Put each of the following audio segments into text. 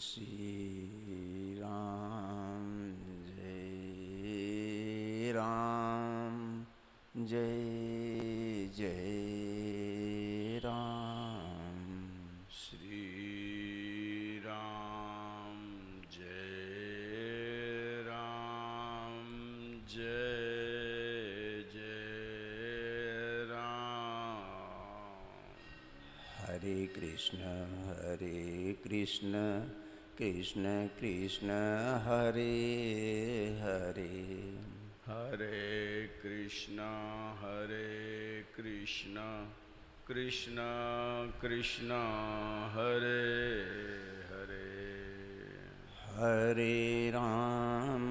श्री राम जय राम जय जय राम। श्री राम जय राम जय जय राम। हरे कृष्ण कृष्ण कृष्ण हरे हरे, हरे कृष्ण कृष्ण कृष्ण हरे हरे। हरे राम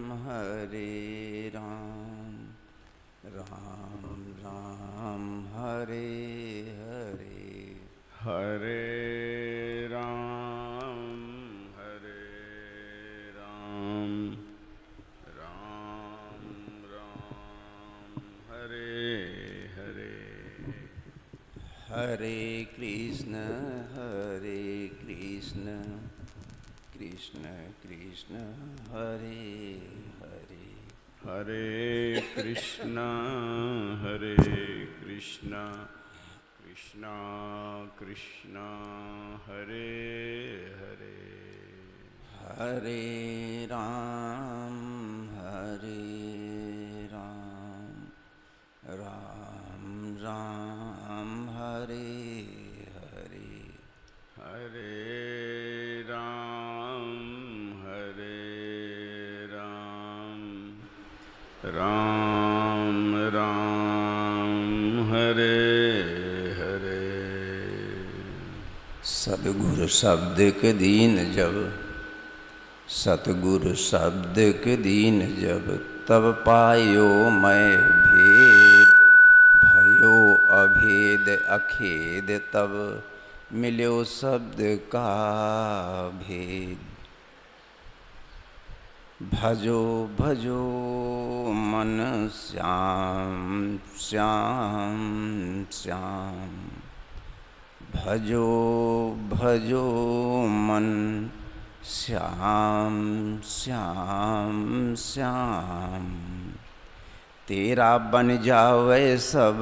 राम राम हरे हरे। हरे राम राम राम हरे हरे। हरे कृष्ण कृष्ण कृष्ण हरे हरे। हरे कृष्ण कृष्ण कृष्ण हरे हरे। हरे राम राम राम हरे हरे। हरे राम राम राम हरे हरे। सतगुरु शब्द के दीन जब, सतगुरु शब्द के दीन जब, तब पायो मैं भेद भयो अभेद अखेद, तब मिल्यो शब्द का भेद। भजो भजो मन श्याम श्याम श्याम, भजो भजो मन श्याम श्याम श्याम। तेरा बन जावे सब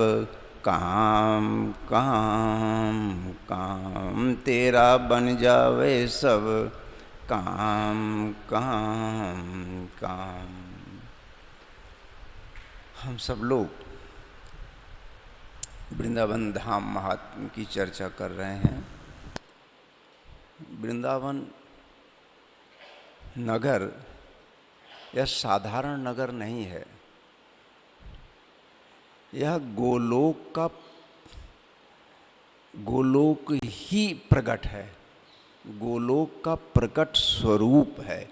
काम काम काम, तेरा बन जावे सब काम काम काम। हम सब लोग वृंदावन धाम महात्म्य की चर्चा कर रहे हैं। वृंदावन नगर यह साधारण नगर नहीं है, यह गोलोक ही प्रकट है, गोलोक का प्रकट स्वरूप है।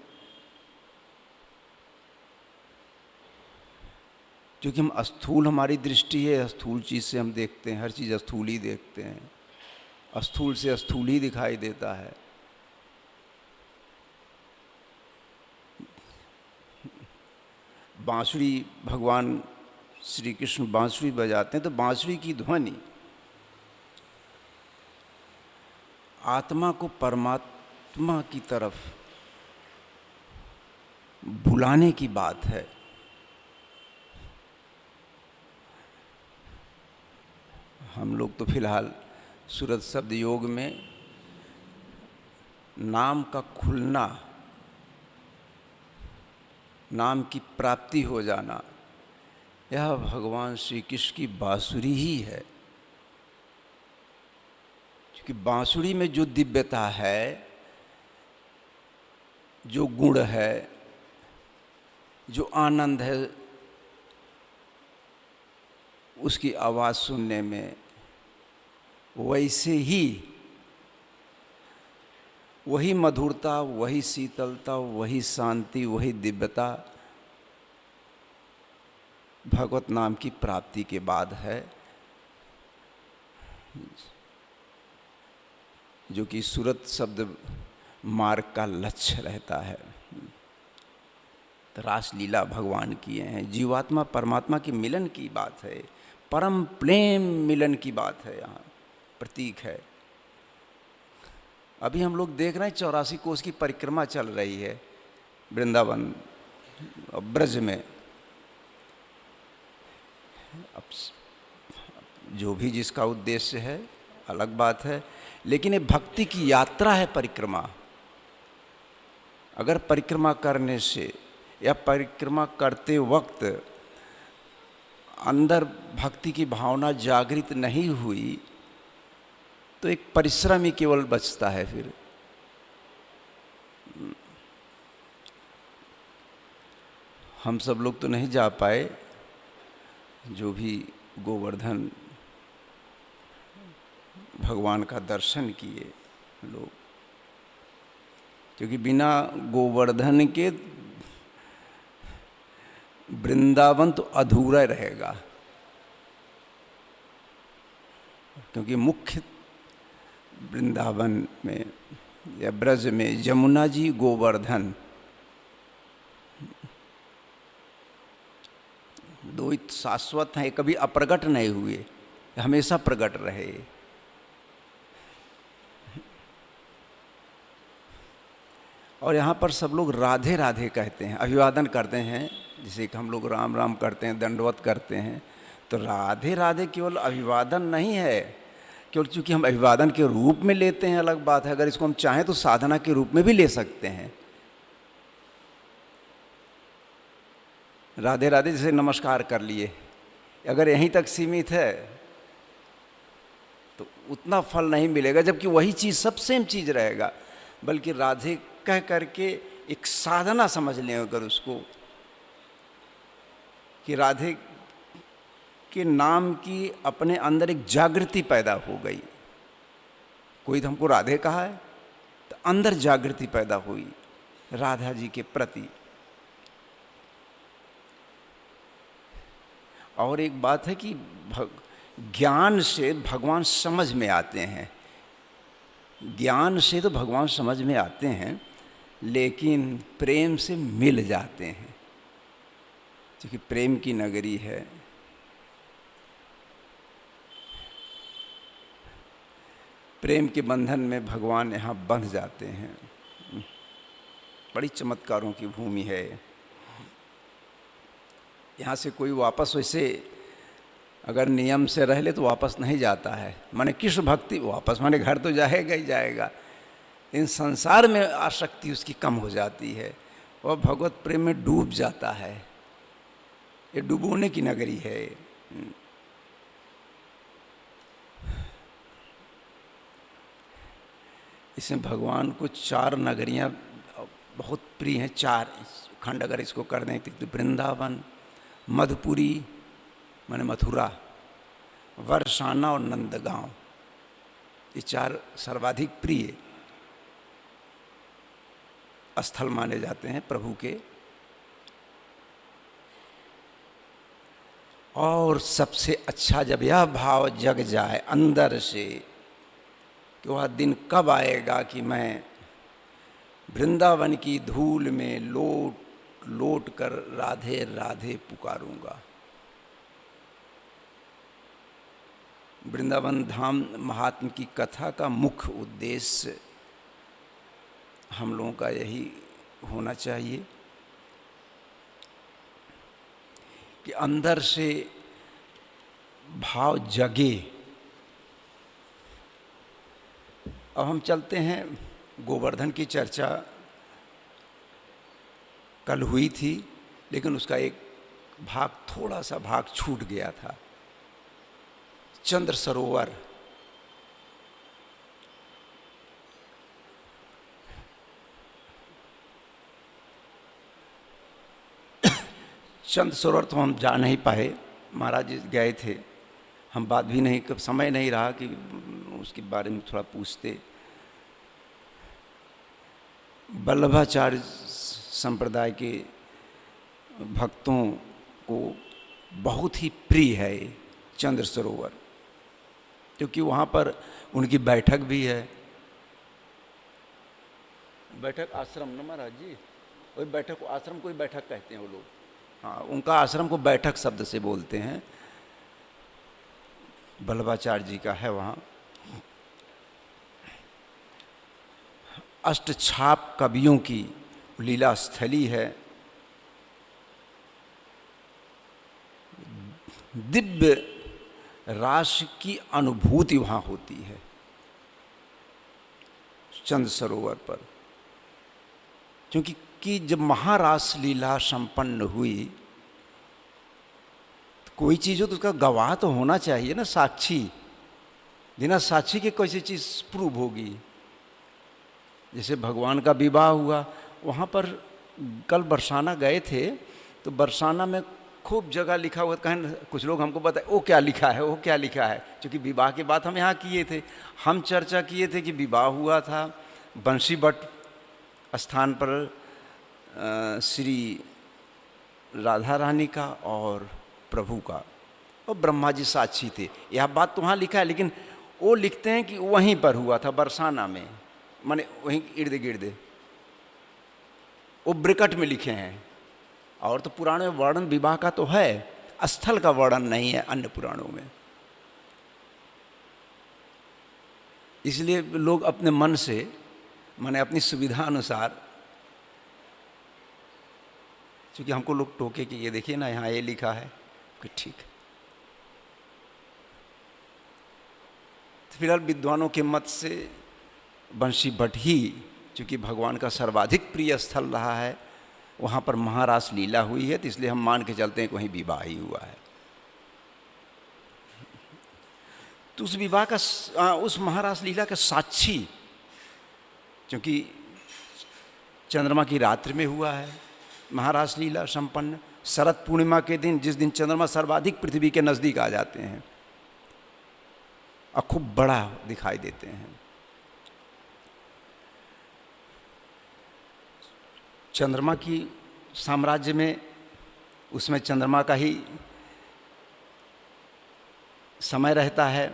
क्योंकि हम स्थूल, हमारी दृष्टि है, स्थूल चीज़ से हम देखते हैं, हर चीज़ स्थूल ही देखते हैं, स्थूल से स्थूल ही दिखाई देता है। बांसुरी, भगवान श्री कृष्ण बांसुरी बजाते हैं तो बांसुरी की ध्वनि आत्मा को परमात्मा की तरफ बुलाने की बात है। हम लोग तो फिलहाल सूरत शब्द योग में नाम का खुलना, नाम की प्राप्ति हो जाना, यह भगवान श्री कृष्ण की बांसुरी ही है। क्योंकि बांसुरी में जो दिव्यता है, जो गुण है, जो आनंद है, उसकी आवाज़ सुनने में, वैसे ही वही मधुरता, वही शीतलता, वही शांति, वही दिव्यता भगवत नाम की प्राप्ति के बाद है, जो कि सूरत शब्द मार्ग का लक्ष्य रहता है। तो रासलीला भगवान किए हैं, जीवात्मा परमात्मा के मिलन की बात है, परम प्रेम मिलन की बात है, यहाँ प्रतीक है। अभी हम लोग देख रहे हैं 84 कोस की परिक्रमा चल रही है वृंदावन और ब्रज में। अब जो भी जिसका उद्देश्य है अलग बात है, लेकिन ये भक्ति की यात्रा है परिक्रमा। अगर परिक्रमा करने से या परिक्रमा करते वक्त अंदर भक्ति की भावना जागृत नहीं हुई तो एक परिश्रम ही केवल बचता है। फिर हम सब लोग तो नहीं जा पाए, जो भी गोवर्धन भगवान का दर्शन किए लोग, क्योंकि बिना गोवर्धन के वृंदावन तो अधूरा रहेगा। क्योंकि मुख्य वृंदावन में या ब्रज में यमुना जी, गोवर्धन, दो ही शाश्वत हैं, कभी अप्रगट नहीं हुए, हमेशा प्रकट रहे। और यहाँ पर सब लोग राधे राधे कहते हैं, अभिवादन करते हैं, जैसे कि हम लोग राम राम करते हैं, दंडवत करते हैं। तो राधे राधे केवल अभिवादन नहीं है, केवल चूँकि हम अभिवादन के रूप में लेते हैं अलग बात है। अगर इसको हम चाहें तो साधना के रूप में भी ले सकते हैं। राधे राधे जैसे नमस्कार कर लिए, अगर यहीं तक सीमित है तो उतना फल नहीं मिलेगा, जबकि वही चीज़ सब सेम चीज़ रहेगा। बल्कि राधे कह करके एक साधना समझ लें अगर उसको, कि राधे के नाम की अपने अंदर एक जागृति पैदा हो गई। कोई तो हमको राधे कहा है तो अंदर जागृति पैदा हुई राधा जी के प्रति। और एक बात है कि ज्ञान से भगवान समझ में आते हैं, ज्ञान से तो भगवान समझ में आते हैं, लेकिन प्रेम से मिल जाते हैं, क्योंकि प्रेम की नगरी है। प्रेम के बंधन में भगवान यहाँ बंध जाते हैं। बड़ी चमत्कारों की भूमि है। यहाँ से कोई वापस वैसे अगर नियम से रह ले तो वापस नहीं जाता है। माने कृष्ण भक्ति वापस, माने घर तो जाएगा ही जाएगा, इन संसार में आसक्ति उसकी कम हो जाती है और भगवत प्रेम में डूब जाता है। ये डुबोने की नगरी है। इसमें भगवान को 4 नगरियाँ बहुत प्रिय हैं, 4 खंड अगर इसको कर दें तो वृंदावन, मधुपुरी माने मथुरा, वर्षाना और नंदगांव, ये 4 सर्वाधिक प्रिय स्थल माने जाते हैं प्रभु के। और सबसे अच्छा जब यह भाव जग जाए अंदर से कि वह दिन कब आएगा कि मैं वृंदावन की धूल में लोट लोट कर राधे राधे पुकारूंगा। वृंदावन धाम महात्म की कथा का मुख्य उद्देश्य हम लोगों का यही होना चाहिए कि अंदर से भाव जगे। अब हम चलते हैं, गोवर्धन की चर्चा कल हुई थी, लेकिन उसका एक भाग, थोड़ा सा भाग छूट गया था। चंद्र सरोवर, चंद्र सरोवर तो हम जा नहीं पाए, महाराज जी गए थे, हम बात भी नहीं, कब समय नहीं रहा कि उसके बारे में थोड़ा पूछते। वल्लभाचार्य संप्रदाय के भक्तों को बहुत ही प्रिय है चंद्र सरोवर, क्योंकि वहाँ पर उनकी बैठक भी है। बैठक आश्रम न महाराज जी, वही बैठक आश्रम को ही बैठक कहते हैं वो लोग। हाँ, उनका आश्रम को बैठक शब्द से बोलते हैं। वल्लभाचार्य जी का है वहाँ। अष्टछाप कवियों की लीला स्थली है। दिव्य रास की अनुभूति वहाँ होती है चंद सरोवर पर, क्योंकि जब महारास लीला संपन्न हुई तो कोई चीज़ हो तो उसका गवाह तो होना चाहिए ना, साक्षी। बिना साक्षी के कोई सी चीज़ प्रूव होगी। जैसे भगवान का विवाह हुआ, वहाँ पर कल बरसाना गए थे तो बरसाना में खूब जगह लिखा हुआ, कहें कुछ लोग हमको बताए वो क्या लिखा है, वो क्या लिखा है, क्योंकि विवाह की बात हम यहाँ किए थे। हम चर्चा किए थे कि विवाह हुआ था बंशी भट्ट स्थान पर श्री राधा रानी का और प्रभु का, और ब्रह्मा जी साक्षी थे। यह बात तो वहाँ लिखा है, लेकिन वो लिखते हैं कि वहीं पर हुआ था बरसाना में, माने वहीं इर्द गिर्द, वो ब्रिकट में लिखे हैं। और तो पुराण में वर्णन विवाह का तो है, स्थल का वर्णन नहीं है अन्य पुराणों में। इसलिए लोग अपने मन से, माने अपनी सुविधा अनुसार, क्योंकि हमको लोग टोके कि ये देखिए ना यहाँ ये लिखा है कि ठीक। तो फिलहाल विद्वानों के मत से बंशी भट्ट ही, चूँकि भगवान का सर्वाधिक प्रिय स्थल रहा है, वहाँ पर महारास लीला हुई है, तो इसलिए हम मान के चलते हैं कि वहीं विवाह ही हुआ है। तो उस विवाह का, उस महारास लीला का साक्षी, क्योंकि चंद्रमा की रात्रि में हुआ है महारास लीला संपन्न, शरद पूर्णिमा के दिन, जिस दिन चंद्रमा सर्वाधिक पृथ्वी के नज़दीक आ जाते हैं और खूब बड़ा दिखाई देते हैं। चंद्रमा की साम्राज्य में, उसमें चंद्रमा का ही समय रहता है।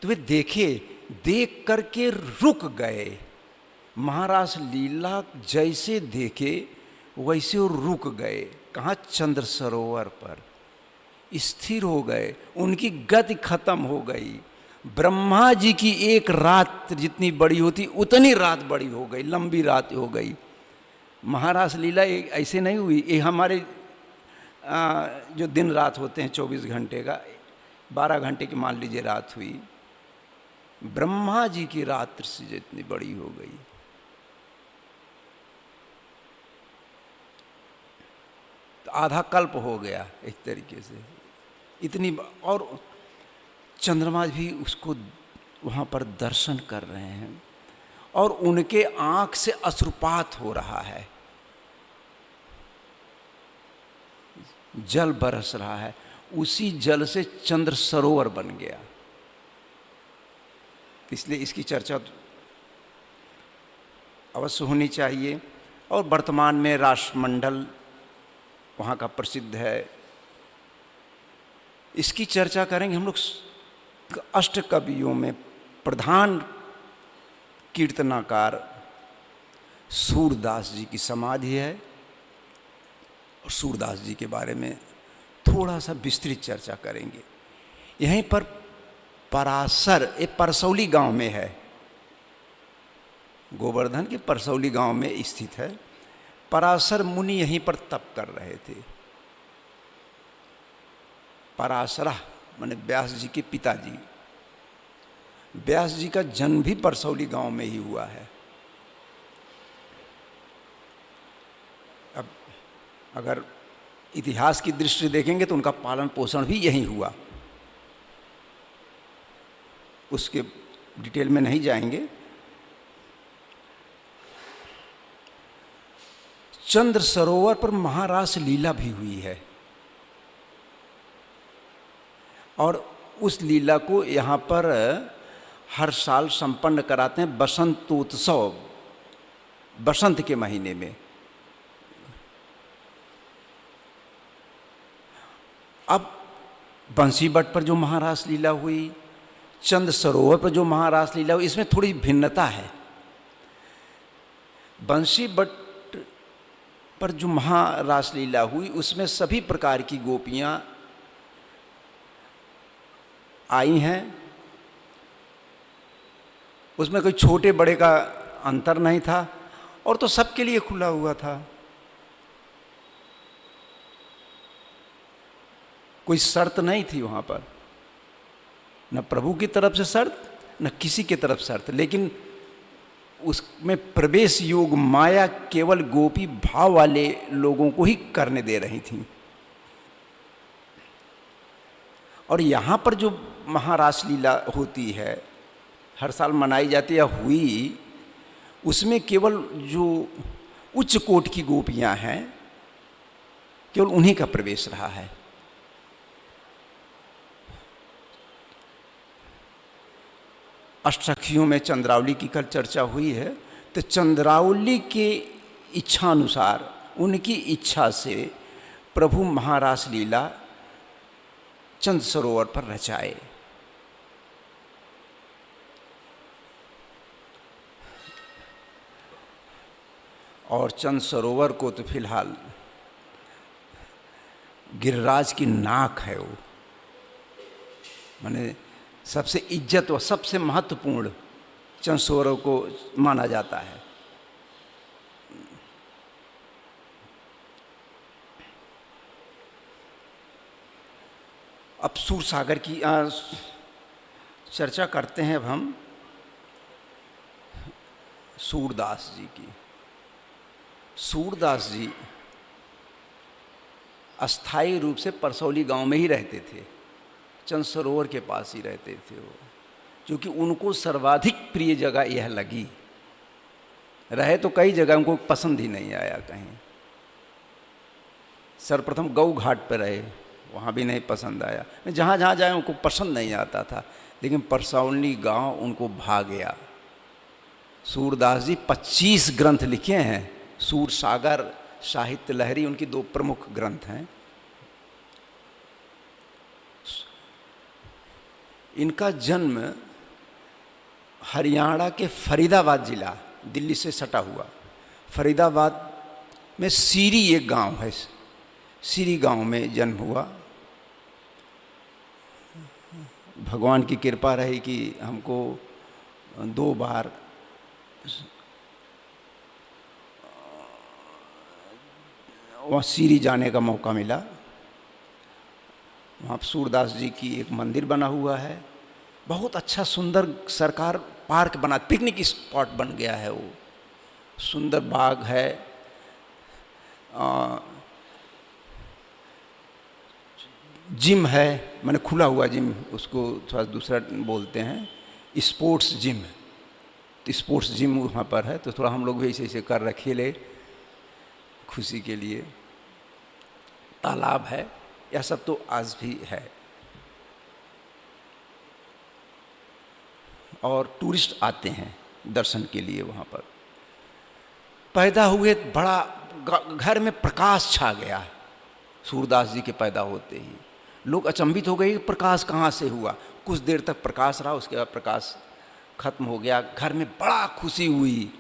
तो वे देख करके रुक गए। महारास लीला जैसे देखे वैसे वो रुक गए। कहाँ? चंद्र सरोवर पर स्थिर हो गए, उनकी गति खत्म हो गई। ब्रह्मा जी की एक रात जितनी बड़ी होती उतनी रात बड़ी हो गई, लंबी रात हो गई। महारास लीला ऐसे नहीं हुई। ये हमारे जो दिन रात होते हैं 24 घंटे का, 12 घंटे की मान लीजिए रात हुई, ब्रह्मा जी की रात्रि से जितनी बड़ी हो गई। तो आधा कल्प हो गया इस तरीके से, इतनी। और चंद्रमा भी उसको वहाँ पर दर्शन कर रहे हैं और उनके आँख से अश्रुपात हो रहा है, जल बरस रहा है। उसी जल से चंद्र सरोवर बन गया। इसलिए इसकी चर्चा अवश्य होनी चाहिए। और वर्तमान में राष्ट्रमंडल वहाँ का प्रसिद्ध है, इसकी चर्चा करेंगे हम लोग। अष्टकवियों में प्रधान कीर्तनाकार सूरदास जी की समाधि है, और सूरदास जी के बारे में थोड़ा सा विस्तृत चर्चा करेंगे। यहीं पर पराशर, ये परसौली गांव में है, गोवर्धन के परसौली गांव में स्थित है। पराशर मुनि यहीं पर तप कर रहे थे। पराशरा माने व्यास जी के पिताजी। व्यास जी का जन्म भी परसौली गांव में ही हुआ है। अब अगर इतिहास की दृष्टि से देखेंगे तो उनका पालन पोषण भी यहीं हुआ। उसके डिटेल में नहीं जाएंगे। चंद्र सरोवर पर महारास लीला भी हुई है, और उस लीला को यहाँ पर हर साल संपन्न कराते हैं बसंतोत्सव, बसंत के महीने में। अब बंशी भट्ट पर जो महारास लीला हुई, चंद्र सरोवर पर जो महारास लीला हुई, इसमें थोड़ी भिन्नता है। बंशी भट्ट पर जो महारास लीला हुई उसमें सभी प्रकार की गोपियाँ आई हैं। उसमें कोई छोटे बड़े का अंतर नहीं था और तो सबके लिए खुला हुआ था। कोई शर्त नहीं थी वहाँ पर, न प्रभु की तरफ से शर्त न किसी की तरफ शर्त, लेकिन उसमें प्रवेश योग माया केवल गोपी भाव वाले लोगों को ही करने दे रही थी। और यहाँ पर जो महारास लीला होती है, हर साल मनाई जाती है, हुई, उसमें केवल जो उच्च कोट की गोपियाँ हैं केवल उन्हीं का प्रवेश रहा है। अष्टसखियों में चंद्रावली की कल चर्चा हुई है, तो चंद्रावली के इच्छानुसार, उनकी इच्छा से प्रभु महारास लीला चंद सरोवर पर रचाए। और चंद सरोवर को तो फिलहाल गिरिराज की नाक है, वो माने सबसे इज्जत व सबसे महत्वपूर्ण चंद सरोवर को माना जाता है। अब सूरसागर की चर्चा करते हैं। अब हम सूरदास जी की। सूरदास जी अस्थायी रूप से परसौली गांव में ही रहते थे, चंद सरोवर के पास ही रहते थे वो, क्योंकि उनको सर्वाधिक प्रिय जगह यह लगी। रहे तो कई जगह, उनको पसंद ही नहीं आया कहीं। सर्वप्रथम गौ घाट पर रहे, वहाँ भी नहीं पसंद आया। जहाँ जहाँ जाए उनको पसंद नहीं आता था, लेकिन परसौली गांव उनको भा गया। सूरदास जी 25 ग्रंथ लिखे हैं। सूरसागर, साहित्य लहरी उनकी 2 प्रमुख ग्रंथ हैं। इनका जन्म हरियाणा के फरीदाबाद जिला, दिल्ली से सटा हुआ फरीदाबाद में सीरी एक गांव है, सीरी गांव में जन्म हुआ। भगवान की कृपा रही कि हमको 2 बार वहाँ सीरी जाने का मौका मिला। वहाँ सूरदास जी की एक मंदिर बना हुआ है, बहुत अच्छा सुंदर सरकार पार्क बना, पिकनिक स्पॉट बन गया है वो, सुंदर बाग है। जिम है, मैंने खुला हुआ जिम, उसको थोड़ा दूसरा बोलते हैं, स्पोर्ट्स जिम। तो स्पोर्ट्स जिम वहाँ पर है, तो थोड़ा हम लोग भी ऐसे ऐसे कर रखे ले खुशी के लिए। तालाब है, यह सब तो आज भी है। और टूरिस्ट आते हैं दर्शन के लिए वहाँ पर। पैदा हुए, बड़ा घर में प्रकाश छा गया सूरदास जी के पैदा होते ही। लोग अचंभित हो गए कि प्रकाश कहाँ से हुआ। कुछ देर तक प्रकाश रहा, उसके बाद प्रकाश खत्म हो गया। घर में बड़ा खुशी हुई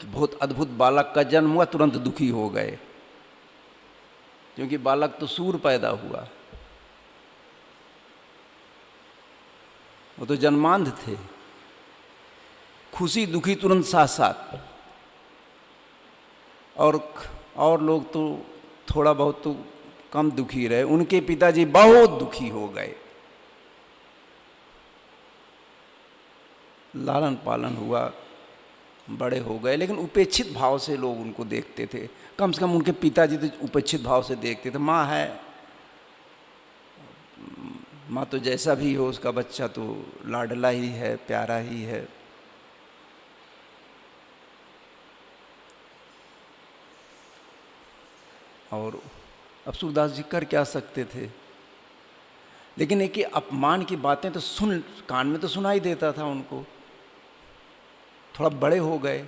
कि बहुत अद्भुत बालक का जन्म हुआ। तुरंत दुखी हो गए, क्योंकि बालक तो सूर पैदा हुआ, वो तो जन्मांध थे। खुशी दुखी तुरंत साथ साथ। और लोग तो थोड़ा बहुत तो कम दुखी रहे। उनके पिताजी बहुत दुखी हो गए। लालन पालन हुआ, बड़े हो गए, लेकिन उपेक्षित भाव से लोग उनको देखते थे। कम से कम उनके पिताजी तो उपेक्षित भाव से देखते थे। माँ है, माँ तो जैसा भी हो, उसका बच्चा तो लाडला ही है, प्यारा ही है। और अब सूरदास जी कर क्या सकते थे। लेकिन एक अपमान की बातें तो कान में तो सुनाई देता था उनको। थोड़ा बड़े हो गए,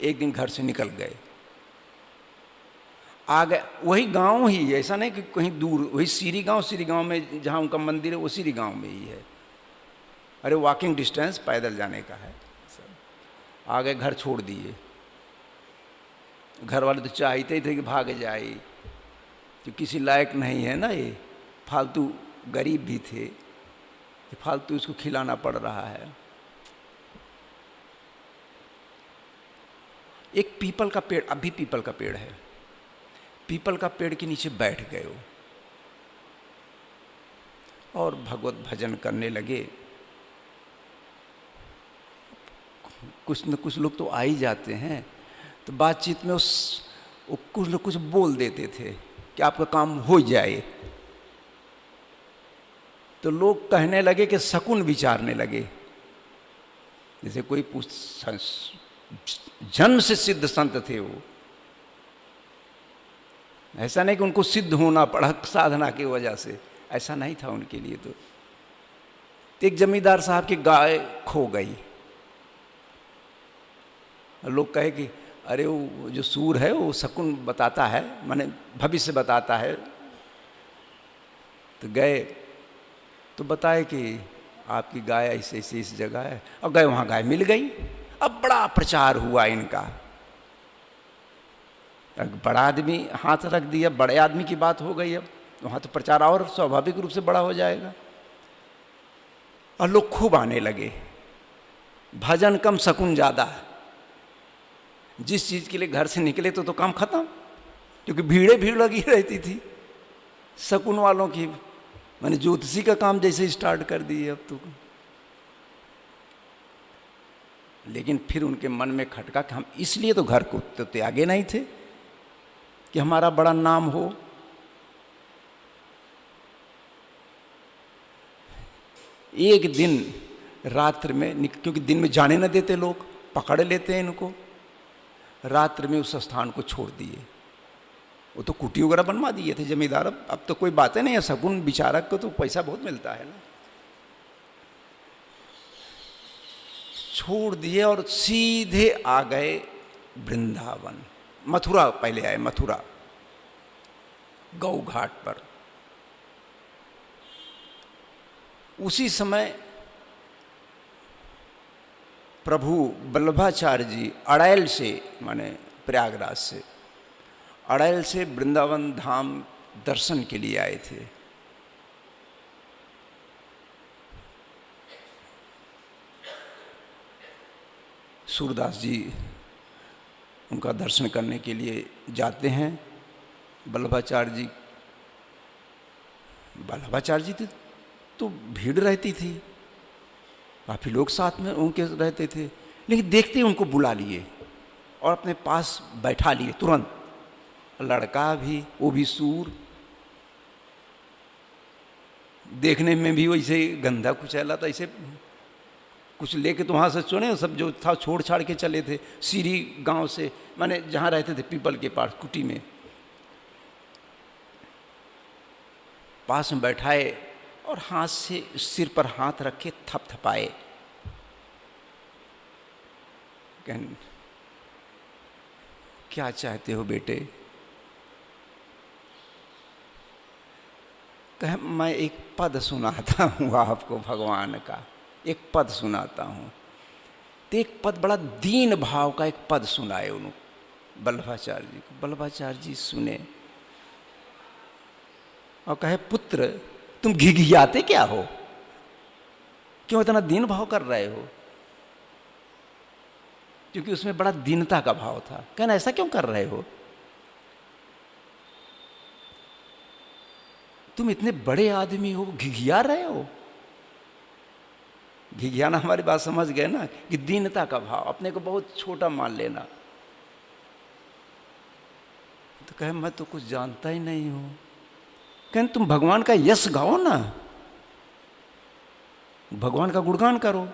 एक दिन घर से निकल गए, आ गए वही गांव ही, ऐसा नहीं कि कहीं दूर, वही सीरी गांव में जहां उनका मंदिर है, वो सीरी गांव में ही है। अरे वॉकिंग डिस्टेंस पैदल जाने का है। आ गए, घर छोड़ दिए। घर वाले तो चाहते ही थे कि भाग जाए, तो किसी लायक नहीं है ना ये, फालतू गरीब भी थे, फालतू इसको खिलाना पड़ रहा है। एक पीपल का पेड़, अभी पीपल का पेड़ है, पीपल का पेड़ के नीचे बैठ गए वो और भगवत भजन करने लगे। कुछ न कुछ लोग तो आ ही जाते हैं, तो बातचीत में वो कुछ न कुछ बोल देते थे कि आपका काम हो जाए। तो लोग कहने लगे कि शकुन विचारने लगे, जैसे कोई जन्म से सिद्ध संत थे वो, ऐसा नहीं कि उनको सिद्ध होना पड़ा साधना की वजह से, ऐसा नहीं था उनके लिए। तो एक जमींदार साहब की गाय खो गई, लोग कहे कि अरे वो जो सूर है वो शकुन बताता है, माने भविष्य बताता है। तो गए तो बताए कि आपकी गाय ऐसे ऐसे इस जगह है, और गए वहाँ गाय मिल गई। अब बड़ा प्रचार हुआ इनका, बड़ा आदमी हाथ रख दिया, बड़े आदमी की बात हो गई, अब वहाँ तो प्रचार और स्वाभाविक रूप से बड़ा हो जाएगा। और लोग खूब आने लगे, भजन कम शकुन ज़्यादा। जिस चीज़ के लिए घर से निकले तो काम खत्म, क्योंकि भीड़ लगी रहती थी शकुन वालों की। मैंने ज्योतिषी का काम जैसे स्टार्ट कर दिए अब तो। लेकिन फिर उनके मन में खटका कि हम इसलिए तो घर को तो त्यागे नहीं थे कि हमारा बड़ा नाम हो। एक दिन रात्र में, क्योंकि दिन में जाने न देते लोग, पकड़ लेते हैं इनको, रात्र में उस स्थान को छोड़ दिए। वो तो कुटी वगैरह बनवा दिए थे जमींदार, अब तो कोई बातें नहीं है, शकुन विचारक को तो पैसा बहुत मिलता है ना। छोड़ दिए और सीधे आ गए वृंदावन, मथुरा पहले आए, मथुरा गौ घाट पर। उसी समय प्रभु वल्लभाचार्य जी अड़ैल से, माने प्रयागराज से, अड़ैल से वृंदावन धाम दर्शन के लिए आए थे। सूरदास जी उनका दर्शन करने के लिए जाते हैं। वल्लभाचार्य जी, वल्लभाचार्य जी तो भीड़ रहती थी, काफ़ी लोग साथ में उनके रहते थे, लेकिन देखते ही उनको बुला लिए और अपने पास बैठा लिए तुरंत। लड़का भी, वो भी सूर, देखने में भी वैसे गंदा कुचैला था, ऐसे कुछ लेके तो वहाँ से चुने, सब जो था छोड़ छाड़ के चले थे सीरी गांव से, माने जहाँ रहते थे पीपल के पास कुटी में। पास में बैठाए और हाथ से सिर पर हाथ रखे थपथपाए। क्या चाहते हो बेटे? कहे मैं एक पद सुनाता हूँ आपको भगवान का, एक पद सुनाता हूँ। तो एक पद बड़ा दीन भाव का एक पद सुनाए उन्होंने वल्लभाचार्य जी को। वल्लभाचार्य जी सुने और कहे पुत्र तुम घिघियाते क्या हो, क्यों इतना दीन भाव कर रहे हो? क्योंकि उसमें बड़ा दीनता का भाव था। कहना ऐसा क्यों कर रहे हो? तुम इतने बड़े आदमी हो, घिघिया रहे हो? घिघियाना हमारी बात समझ गए ना, कि दीनता का भाव, अपने को बहुत छोटा मान लेना। तो कहे मैं तो कुछ जानता ही नहीं हूं। कहने तुम भगवान का यश गाओ ना, भगवान का गुणगान करो।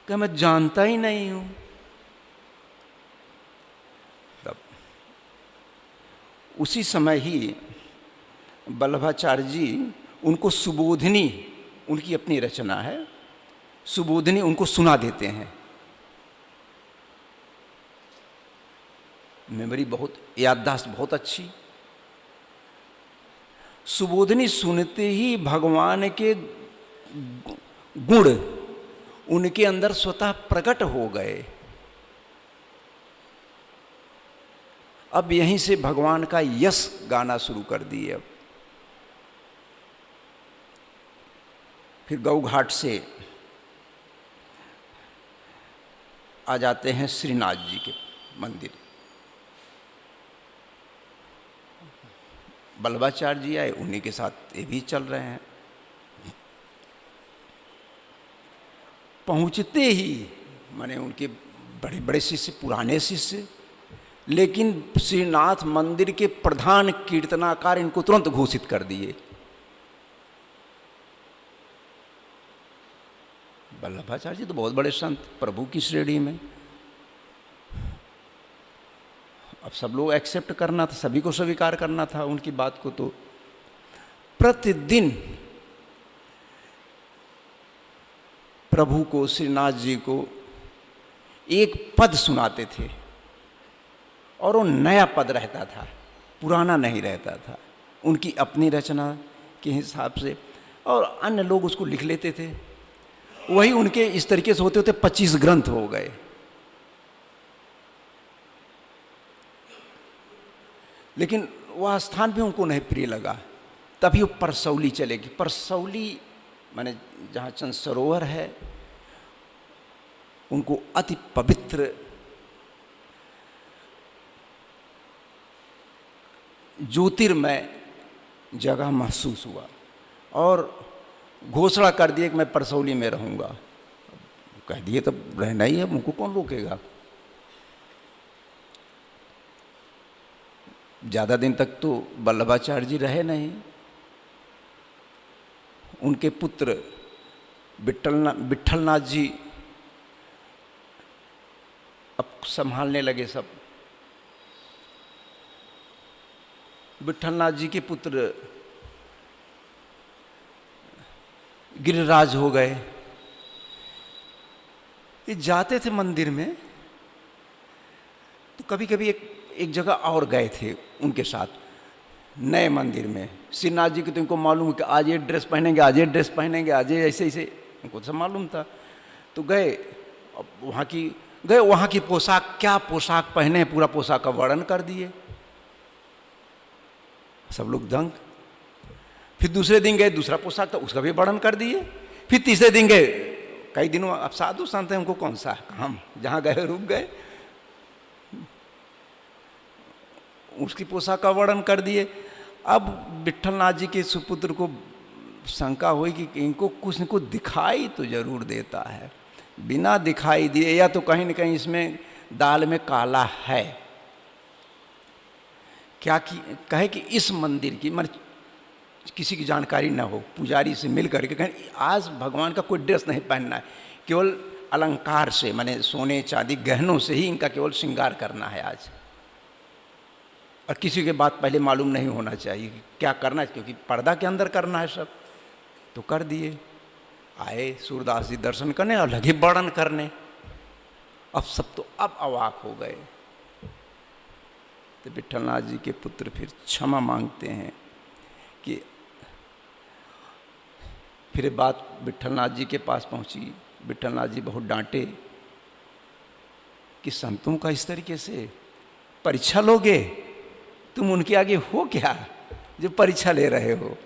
कहे मैं जानता ही नहीं हूं। तब उसी समय ही वल्लभाचार्य जी उनको सुबोधिनी, उनकी अपनी रचना है सुबोधिनी, उनको सुना देते हैं। मेमोरी बहुत, याददाश्त बहुत अच्छी। सुबोधिनी सुनते ही भगवान के गुण उनके अंदर स्वतः प्रकट हो गए। अब यहीं से भगवान का यश गाना शुरू कर दिए। अब फिर गौ घाट से आ जाते हैं श्रीनाथ जी के मंदिर। वल्लभाचार्य जी आए, उन्हीं के साथ ये भी चल रहे हैं। पहुंचते ही माने उनके बड़े बड़े शिष्य, पुराने शिष्य, लेकिन श्रीनाथ मंदिर के प्रधान कीर्तनाकार इनको तुरंत घोषित कर दिए। वल्लभाचार्य जी तो बहुत बड़े संत, प्रभु की श्रेणी में। अब सब लोग एक्सेप्ट करना था, सभी को स्वीकार करना था उनकी बात को। तो प्रतिदिन प्रभु को, श्रीनाथ जी को एक पद सुनाते थे, और वो नया पद रहता था, पुराना नहीं रहता था, उनकी अपनी रचना के हिसाब से, और अन्य लोग उसको लिख लेते थे। वही उनके इस तरीके से होते होते 25 ग्रंथ हो गए। लेकिन वह स्थान भी उनको नहीं प्रिय लगा। तभी वो परसौली चले गए। परसौली माने जहाँ चंद सरोवर है, उनको अति पवित्र ज्योतिर्मय जगह महसूस हुआ, और घोषणा कर दिए कि मैं परसौली में रहूँगा। कह दिए तो रहना ही है, उनको कौन रोकेगा। ज़्यादा दिन तक तो वल्लभाचार्य जी रहे नहीं। उनके पुत्र विट्ठलनाथ जी अब संभालने लगे सब। विट्ठलनाथ जी के पुत्र गिरिराज हो गए। ये जाते थे मंदिर में, तो कभी कभी एक जगह और गए थे उनके साथ, नए मंदिर में। श्रीनाथ जी के तो इनको मालूम है कि आज ये ड्रेस पहनेंगे, आज ये ड्रेस पहनेंगे, आज ये ऐसे ऐसे, उनको सब मालूम था। तो गए, अब वहाँ की पोशाक, क्या पोशाक पहने, पूरा पोशाक का वर्णन कर दिए। सब लोग दंग। फिर दूसरे दिन गए, दूसरा पोशाक था, उसका भी वर्णन कर दिए। फिर तीसरे दिन गए, कई दिनों, अब साधु संत हैं, उनको कौन सा काम, जहाँ गए रुक गए, उसकी पोशाक का वर्णन कर दिए। अब विट्ठलनाथ जी के सुपुत्र को शंका हुई कि इनको कुछ न कुछ दिखाई तो जरूर देता है, बिना दिखाई दिए या तो कहीं न कहीं इसमें दाल में काला है। क्या कहे कि इस मंदिर की किसी की जानकारी न हो, पुजारी से मिल करके कहें आज भगवान का कोई ड्रेस नहीं पहनना है, केवल अलंकार से, माने सोने चांदी गहनों से ही इनका केवल श्रृंगार करना है आज। और किसी के बात पहले मालूम नहीं होना चाहिए कि क्या करना है, क्योंकि पर्दा के अंदर करना है सब। तो कर दिए। आए सूरदास जी दर्शन करने और लगे वर्णन करने। अब सब तो अब अवाक हो गए। तो विट्ठलनाथ जी के पुत्र फिर क्षमा मांगते हैं कि फिर बात विट्ठलनाथ जी के पास पहुंची। विट्ठलनाथ जी बहुत डांटे कि संतों का इस तरीके से परीक्षा लोगे, तुम उनके आगे हो क्या जो परीक्षा ले रहे हो।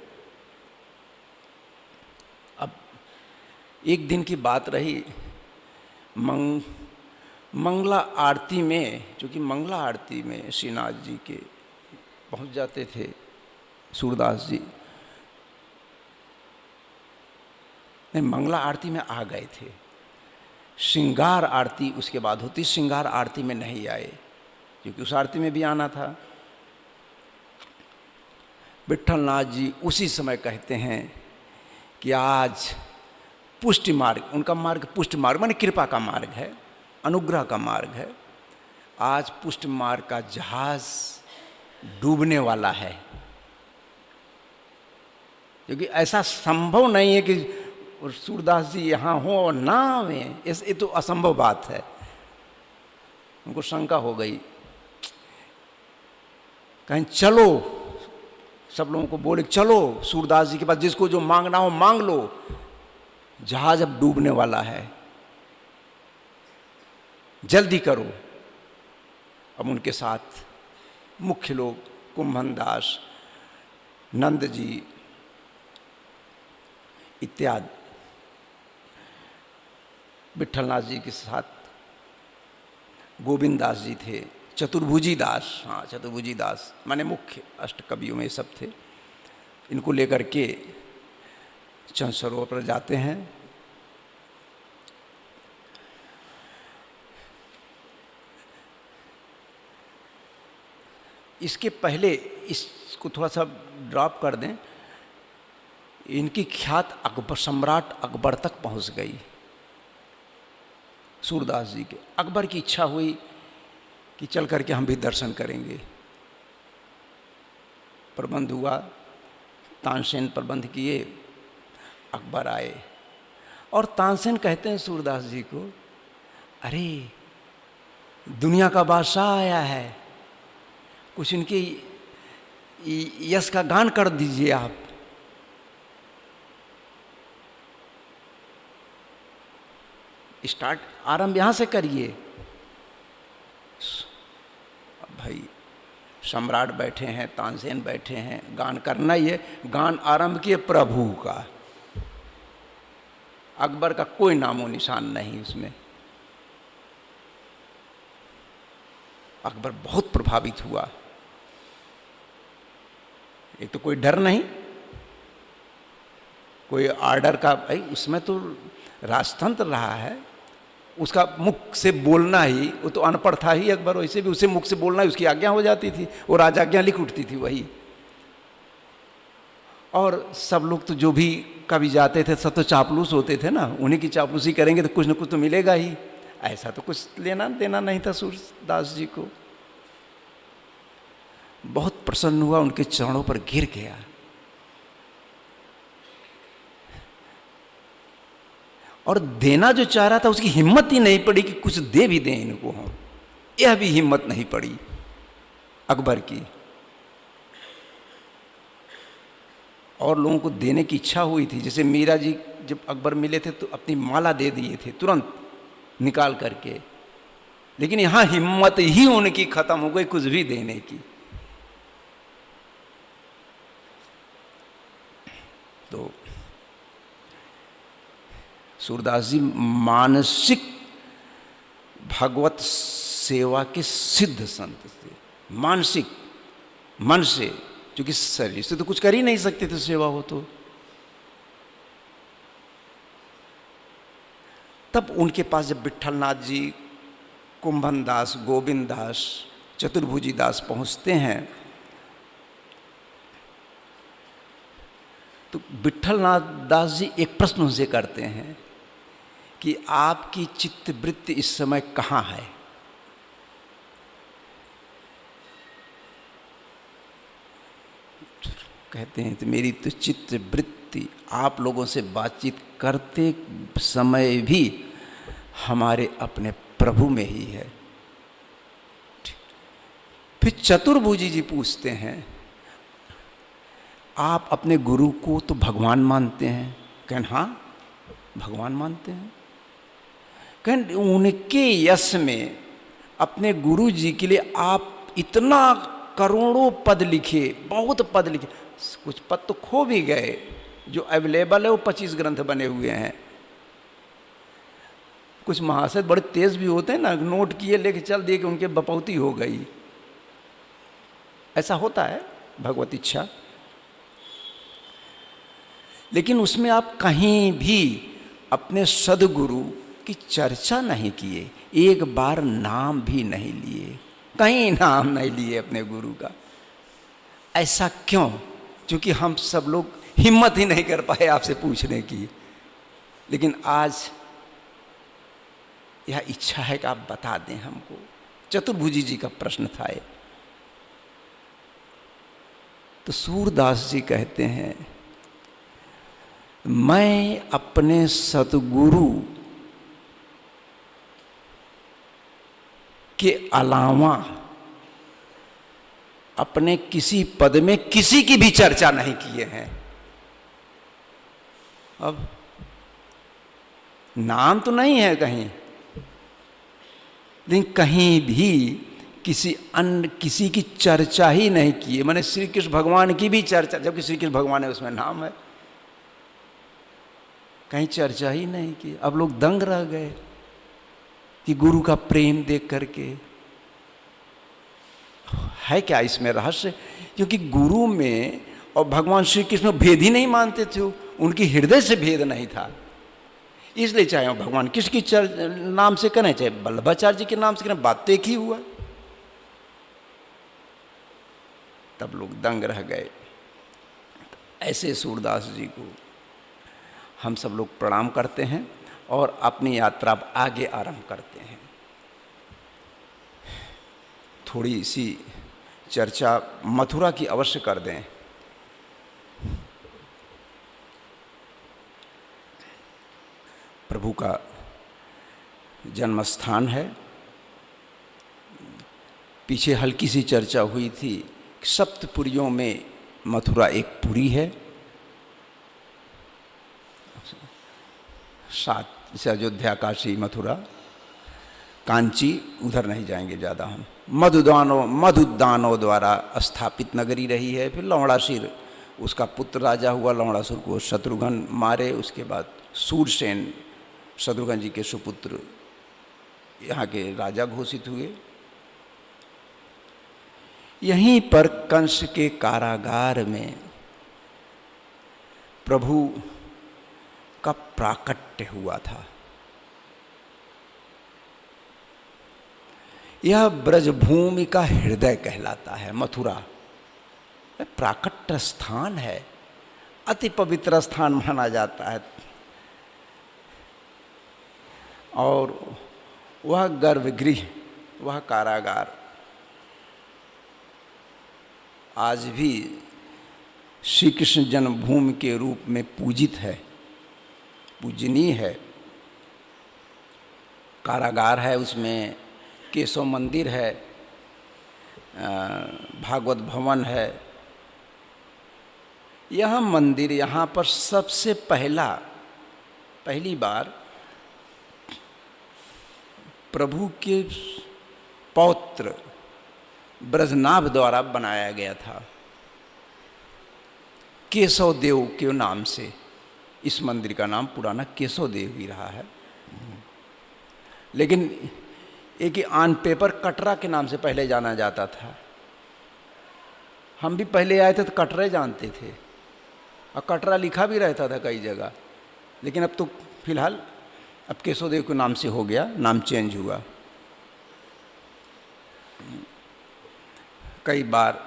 अब एक दिन की बात रही, मंगला आरती में, चूँकि मंगला आरती में श्रीनाथ जी के पहुंच जाते थे सूरदास जी, नहीं मंगला आरती में आ गए थे। श्रृंगार आरती उसके बाद होती, श्रृंगार आरती में नहीं आए, क्योंकि उस आरती में भी आना था। विट्ठलनाथ जी उसी समय कहते हैं कि आज पुष्टि मार्ग, उनका मार्ग पुष्टि मार्ग माने कृपा का मार्ग है, अनुग्रह का मार्ग है। आज पुष्टि मार्ग का जहाज डूबने वाला है, क्योंकि ऐसा संभव नहीं है कि सूरदास जी यहाँ हो और ना आवें, ये तो असंभव बात है। उनको शंका हो गई, कहीं चलो, सब लोगों को बोले चलो सूरदास जी के पास, जिसको जो मांगना हो मांग लो, जहाज अब डूबने वाला है, जल्दी करो। अब उनके साथ मुख्य लोग कुंभन दास, नंद जी इत्यादि विट्ठलनाथ जी के साथ गोविंद दास जी थे, चतुर्भुजी दास, हाँ चतुर्भुजी दास माने मुख्य अष्टकवियों में सब थे। इनको लेकर के चंद सरोवर पर जाते हैं। इसके पहले इसको थोड़ा सा ड्रॉप कर दें। इनकी ख्यात अकबर, सम्राट अकबर तक पहुंच गई सूरदास जी के। अकबर की इच्छा हुई कि चल करके हम भी दर्शन करेंगे। प्रबंध हुआ, तानसेन प्रबंध किए, अकबर आए और तानसेन कहते हैं सूरदास जी को, अरे दुनिया का बादशाह आया है, कुछ इनके यश का गान कर दीजिए आप। स्टार्ट, आरंभ यहां से करिए। भाई सम्राट बैठे हैं, तानसेन बैठे हैं, गान करना ही है। गान आरंभ किए प्रभु का। अकबर का कोई नामो निशान नहीं उसमें। अकबर बहुत प्रभावित हुआ। एक तो कोई डर नहीं, कोई आर्डर का, भाई उसमें तो राजतंत्र रहा है, उसका मुख से बोलना ही, वो तो अनपढ़ था ही अकबर, वैसे भी उसे मुख से बोलना ही उसकी आज्ञा हो जाती थी, वो राजाज्ञा लिख उठती थी वही। और सब लोग तो जो भी कभी जाते थे सब तो चापलूस होते थे ना, उन्हीं की चापलूसी करेंगे तो कुछ न कुछ तो मिलेगा ही। ऐसा तो कुछ लेना देना नहीं था सूरदास जी को। बहुत प्रसन्न हुआ, उनके चरणों पर गिर गया। और देना जो चाह रहा था उसकी हिम्मत ही नहीं पड़ी कि कुछ दे भी दें इनको हम, यह भी हिम्मत नहीं पड़ी अकबर की। और लोगों को देने की इच्छा हुई थी, जैसे मीरा जी जब अकबर मिले थे तो अपनी माला दे दिए थे तुरंत निकाल करके, लेकिन यहां हिम्मत ही उनकी खत्म हो गई कुछ भी देने की। तो सूरदास जी मानसिक भगवत सेवा के सिद्ध संत थे। मानसिक, मन से, क्योंकि शरीर से तो कुछ कर ही नहीं सकते थे सेवा हो तो। तब उनके पास जब विट्ठलनाथ जी, कुंभन दास, गोविंद दास, चतुर्भुजी दास पहुंचते हैं तो विट्ठलनाथ दास जी एक प्रश्न उनसे करते हैं कि आपकी चित्तवृत्ति इस समय कहाँ है? कहते हैं तो मेरी तो चित्तवृत्ति आप लोगों से बातचीत करते समय भी हमारे अपने प्रभु में ही है। फिर चतुर्भुजी जी पूछते हैं, आप अपने गुरु को तो भगवान मानते हैं? कहन हाँ भगवान मानते हैं। कहन उनके यश में अपने गुरु जी के लिए आप इतना करोड़ों पद लिखे, बहुत पद लिखे, कुछ पद तो खो भी गए, जो अवेलेबल है वो 25 ग्रंथ बने हुए हैं। कुछ महाशय बड़े तेज भी होते हैं ना, नोट किए लेके चल दिए कि उनके बपौती हो गई। ऐसा होता है भगवत इच्छा। लेकिन उसमें आप कहीं भी अपने सदगुरु की चर्चा नहीं किए, एक बार नाम भी नहीं लिए, कहीं नाम नहीं लिए अपने गुरु का। ऐसा क्यों? क्योंकि हम सब लोग हिम्मत ही नहीं कर पाए आपसे पूछने की। लेकिन आज यह इच्छा है कि आप बता दें हमको। चतुर्भुजी जी का प्रश्न था ये। तो सूरदास जी कहते हैं, मैं अपने सतगुरु के अलावा अपने किसी पद में किसी की भी चर्चा नहीं किए हैं। अब नाम तो नहीं है कहीं, लेकिन कहीं भी किसी अन्य किसी की चर्चा ही नहीं की है। मैंने श्री कृष्ण भगवान की भी चर्चा, जबकि श्री कृष्ण भगवान है उसमें नाम है, कहीं चर्चा ही नहीं की। अब लोग दंग रह गए। कि गुरु का प्रेम देख करके है क्या इसमें रहस्य? क्योंकि गुरु में और भगवान श्री कृष्ण भेद ही नहीं मानते थे, उनकी हृदय से भेद नहीं था। इसलिए चाहे भगवान कृष्ण के नाम से करें, चाहे वल्लभाचार्य जी के नाम से करें, बात तो एक ही हुआ। तब लोग दंग रह गए। ऐसे सूरदास जी को हम सब लोग प्रणाम करते हैं और अपनी यात्रा आगे आरंभ करते हैं। थोड़ी सी चर्चा मथुरा की अवश्य कर दें। प्रभु का जन्म स्थान है। पीछे हल्की सी चर्चा हुई थी, सप्तपुरियों में मथुरा एक पुरी है। सात से अयोध्या, काशी, मथुरा, कांची, उधर नहीं जाएंगे ज़्यादा हम। मधुदानव द्वारा स्थापित नगरी रही है। फिर लवणासुर, उसका पुत्र राजा हुआ। लवणासुर को शत्रुघ्न मारे। उसके बाद सूरसेन, शत्रुघ्न जी के सुपुत्र, यहाँ के राजा घोषित हुए। यहीं पर कंस के कारागार में प्रभु का प्राकट्य हुआ था। यह ब्रजभूमि का हृदय कहलाता है मथुरा। प्राकट्य स्थान है, अति पवित्र स्थान माना जाता है। और वह गर्भगृह, वह कारागार आज भी श्री कृष्ण जन्मभूमि के रूप में पूजित है, पूजनीय है। कारागार है, उसमें केशव मंदिर है, भागवत भवन है। यह मंदिर, यहाँ पर सबसे पहली बार प्रभु के पौत्र ब्रजनाभ द्वारा बनाया गया था, केशव देव के नाम से। इस मंदिर का नाम पुराना केशव देव ही रहा है, लेकिन एक ही ऑन पेपर कटरा के नाम से पहले जाना जाता था। हम भी पहले आए थे तो कटरा जानते थे, और कटरा लिखा भी रहता था कई जगह। लेकिन अब तो फिलहाल अब केशव देव के नाम से हो गया, नाम चेंज हुआ। कई बार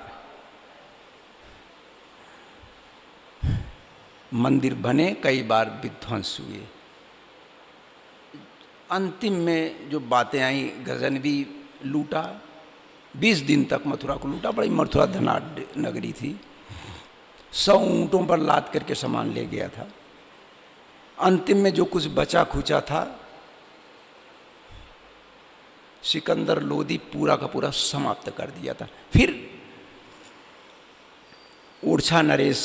मंदिर बने, कई बार विध्वंस हुए। अंतिम में जो बातें आई, गजनवी लूटा, 20 दिन तक मथुरा को लूटा। बड़ी मथुरा धनाढ्य नगरी थी। 100 ऊँटों पर लाद करके सामान ले गया था। अंतिम में जो कुछ बचा खुचा था, सिकंदर लोदी पूरा का पूरा समाप्त कर दिया था। फिर ओरछा नरेश,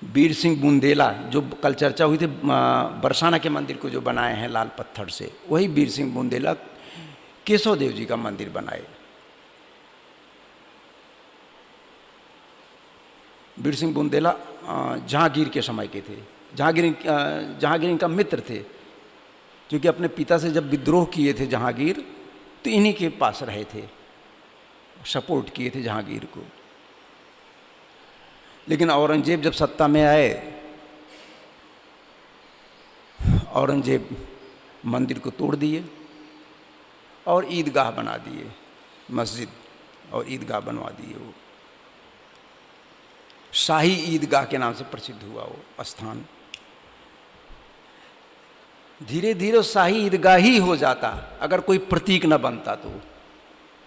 वीर सिंह बुंदेला, जो कल चर्चा हुई थी, बरसाना के मंदिर को जो बनाए हैं लाल पत्थर से, वही वीर सिंह बुंदेला केशव देव जी का मंदिर बनाए। वीर सिंह बुंदेला जहांगीर के समय के थे। जहांगीर इनका मित्र थे, क्योंकि अपने पिता से जब विद्रोह किए थे जहांगीर, तो इन्हीं के पास रहे थे, सपोर्ट किए थे जहांगीर को। लेकिन औरंगजेब जब सत्ता में आए, औरंगजेब मंदिर को तोड़ दिए और ईदगाह बना दिए, मस्जिद और ईदगाह बनवा दिए। वो शाही ईदगाह के नाम से प्रसिद्ध हुआ वो स्थान। धीरे धीरे शाही ईदगाह ही हो जाता अगर कोई प्रतीक न बनता तो।